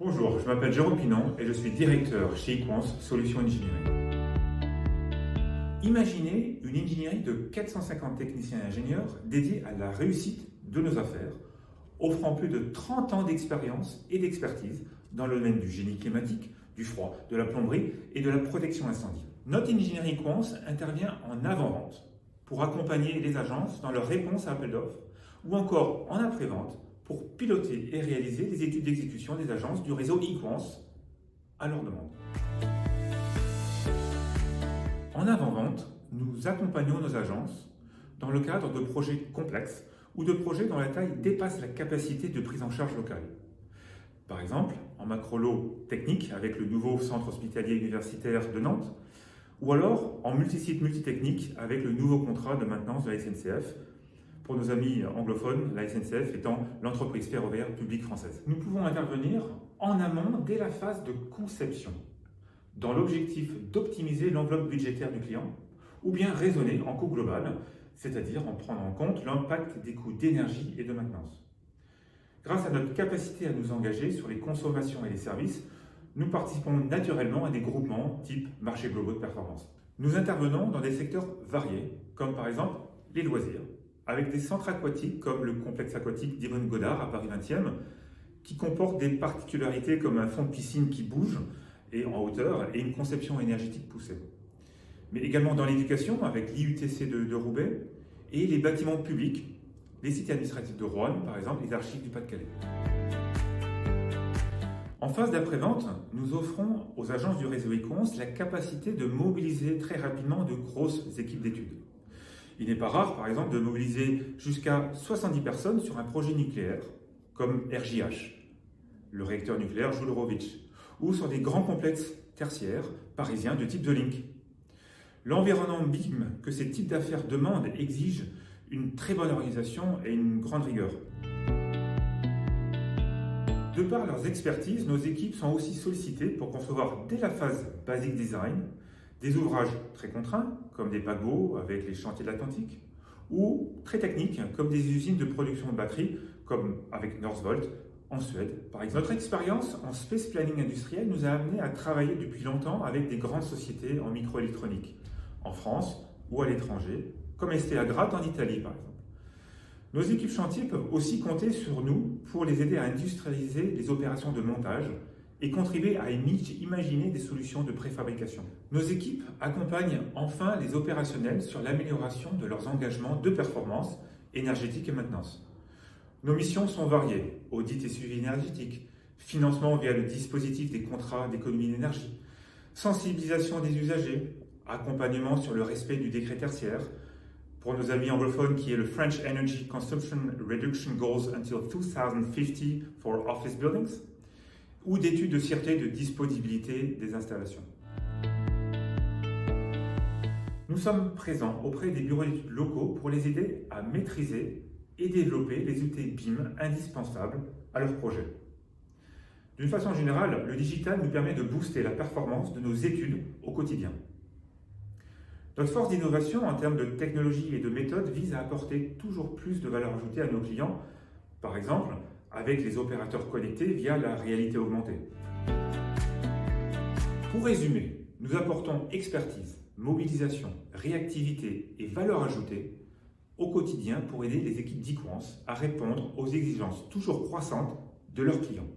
Bonjour, je m'appelle Jérôme Pinon et je suis directeur chez Equans Solutions Engineering. Imaginez une ingénierie de 450 techniciens et ingénieurs dédiés à la réussite de nos affaires, offrant plus de 30 ans d'expérience et d'expertise dans le domaine du génie climatique, du froid, de la plomberie et de la protection incendie. Notre ingénierie Equans intervient en avant-vente pour accompagner les agences dans leur réponse à appel d'offres ou encore en après-vente pour piloter et réaliser les études d'exécution des agences du réseau Equans à leur demande. En avant-vente, nous accompagnons nos agences dans le cadre de projets complexes ou de projets dont la taille dépasse la capacité de prise en charge locale. Par exemple, en macrolo technique avec le nouveau centre hospitalier universitaire de Nantes, ou alors en multisite multitechnique avec le nouveau contrat de maintenance de la SNCF. Pour nos amis anglophones, la SNCF étant l'entreprise ferroviaire publique française. Nous pouvons intervenir en amont dès la phase de conception, dans l'objectif d'optimiser l'enveloppe budgétaire du client, ou bien raisonner en coût global, c'est-à-dire en prenant en compte l'impact des coûts d'énergie et de maintenance. Grâce à notre capacité à nous engager sur les consommations et les services, nous participons naturellement à des groupements type marchés globaux de performance. Nous intervenons dans des secteurs variés, comme par exemple les loisirs, avec des centres aquatiques comme le complexe aquatique d'Yvonne Godard à Paris 20e, qui comporte des particularités comme un fond de piscine qui bouge et en hauteur et une conception énergétique poussée. Mais également dans l'éducation avec l'IUTC de Roubaix et les bâtiments publics, les sites administratifs de Roanne par exemple, les archives du Pas-de-Calais. En phase d'après-vente, nous offrons aux agences du réseau Equans la capacité de mobiliser très rapidement de grosses équipes d'études. Il n'est pas rare, par exemple, de mobiliser jusqu'à 70 personnes sur un projet nucléaire, comme RJH, le réacteur nucléaire Jules-Horowitz, ou sur des grands complexes tertiaires parisiens de type The Link. L'environnement BIM que ces types d'affaires demandent exige une très bonne organisation et une grande rigueur. De par leurs expertises, nos équipes sont aussi sollicitées pour concevoir dès la phase basic design des ouvrages très contraints, comme des paquebots avec les chantiers de l'Atlantique, ou très techniques, comme des usines de production de batteries, comme avec Northvolt en Suède, par exemple. Notre expérience en space planning industriel nous a amené à travailler depuis longtemps avec des grandes sociétés en microélectronique, en France ou à l'étranger, comme ST Agrate en Italie, par exemple. Nos équipes chantiers peuvent aussi compter sur nous pour les aider à industrialiser les opérations de montage et contribuer à imaginer des solutions de préfabrication. Nos équipes accompagnent enfin les opérationnels sur l'amélioration de leurs engagements de performance énergétique et maintenance. Nos missions sont variées: audit et suivi énergétique, financement via le dispositif des contrats d'économie d'énergie, sensibilisation des usagers, accompagnement sur le respect du décret tertiaire, pour nos amis anglophones qui est le French Energy Consumption Reduction Goals until 2050 for Office Buildings, ou d'études de sûreté de disponibilité des installations. Nous sommes présents auprès des bureaux d'études locaux pour les aider à maîtriser et développer les outils BIM indispensables à leur projet. D'une façon générale, le digital nous permet de booster la performance de nos études au quotidien. Notre force d'innovation en termes de technologie et de méthode vise à apporter toujours plus de valeur ajoutée à nos clients, par exemple avec les opérateurs connectés via la réalité augmentée. Pour résumer, nous apportons expertise, mobilisation, réactivité et valeur ajoutée au quotidien pour aider les équipes d'Equans à répondre aux exigences toujours croissantes de leurs clients.